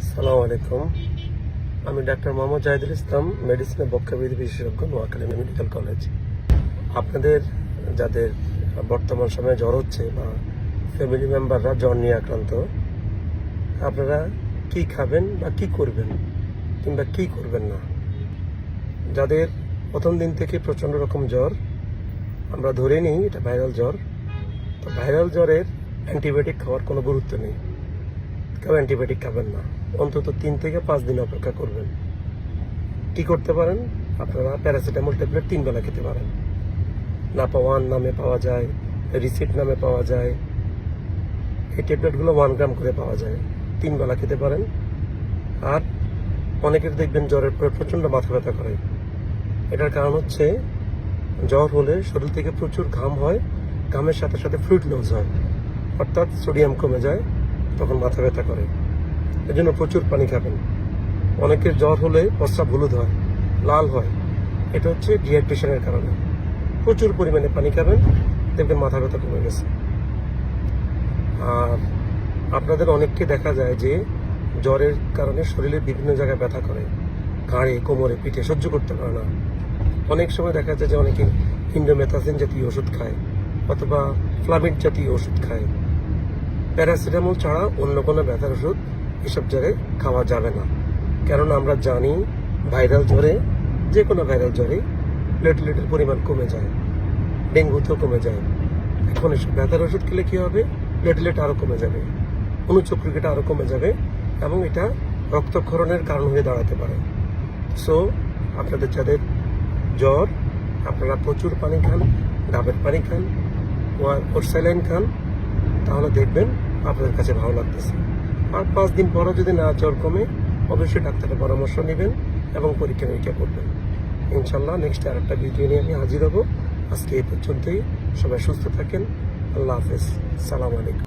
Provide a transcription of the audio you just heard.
আসসালামু আলাইকুম। আমি ডাক্তার মোহাম্মদ জাহিদুল ইসলাম, মেডিসিনের বক্ষবিধি বিশেষজ্ঞ, নোয়াখালী মেডিকেল কলেজ। আপনাদের যাদের বর্তমান সময়ে জ্বর হচ্ছে বা ফ্যামিলি মেম্বাররা জ্বর নিয়ে আক্রান্ত, আপনারা কি খাবেন বা কি করবেন কিংবা কি করবেন না। যাদের প্রথম দিন থেকে প্রচণ্ড রকম জ্বর, আমরা ধরে নিই এটা ভাইরাল জ্বর, তো ভাইরাল জ্বরের অ্যান্টিবায়োটিক খাওয়ার কোনো গুরুত্ব নেই। কেউ অ্যান্টিবায়োটিক খাবেন না, অন্তত 3 থেকে 5 দিন অপেক্ষা করবেন। কি করতে পারেন? আপনারা প্যারাসিটামল ট্যাবলেট 3 বেলা খেতে পারেন। নাপা-1 নামে পাওয়া যায়, রিসিট নামে পাওয়া যায়। এই ট্যাবলেটগুলো 1 গ্রাম করে পাওয়া যায়, 3 বেলা খেতে পারেন। আর অনেকের দেখবেন জ্বরের পরে প্রচণ্ড মাথা ব্যথা করে। এটার কারণ হচ্ছে জ্বর হলে শরীর থেকে প্রচুর ঘাম হয়, ঘামের সাথে সাথে ফ্লুইড লস হয়, অর্থাৎ সোডিয়াম কমে যায়, তখন মাথা ব্যথা করে। এই জন্য প্রচুর পানি খাবেন। অনেকের জ্বর হলে প্রস্রাব হলুদ হয়, লাল হয়, এটা হচ্ছে ডিহাইড্রেশনের কারণে। প্রচুর পরিমাণে পানি খাবেন, দেখবেন মাথা ব্যথা কমে গেছে। আর আপনাদের অনেককে দেখা যায় যে জ্বরের কারণে শরীরের বিভিন্ন জায়গায় ব্যথা করে, ঘাড়ে, কোমরে, পিঠে, সহ্য করতে পারে না। অনেক সময় দেখা যায় যে অনেকে ইন্ডোমেথাসিন জাতীয় ওষুধ খায় অথবা ফ্লামিড জাতীয় ওষুধ খায়। প্যারাসিটামল ছাড়া অন্য কোনো ব্যথার ওষুধ এসব জায়গায় খাওয়া যাবে না। কারণ আমরা জানি ভাইরাল জ্বরে, যে কোনো ভাইরাল জ্বরে প্লেটলেটের পরিমাণ কমে যায়, ডেঙ্গুতেও কমে যায়। এখন এসব ব্যথার ওষুধ খেলে কী হবে? প্লেটলেট আরও কমে যাবে, অনুচক্রিকাটা আরও কমে যাবে এবং এটা রক্তক্ষরণের কারণ হয়ে দাঁড়াতে পারে। সো আপনাদের যাদের জ্বর, আপনারা প্রচুর পানি খান, ডাবের পানি খান, ওর স্যালাইন খান, তাহলে দেখবেন আপনাদের কাছে ভালো লাগতেছে। আর 5 দিন পরও যদি না জ্বর কমে, অবশ্যই ডাক্তারের পরামর্শ নেবেন এবং পরীক্ষা নিরীক্ষা করবেন। ইনশাল্লাহ নেক্সট আরেকটা ভিডিও নিয়ে আমি হাজির হব। আজকে এই পর্যন্তই। সবাই সুস্থ থাকেন। আল্লাহ হাফেজ। সালাম আলাইকুম।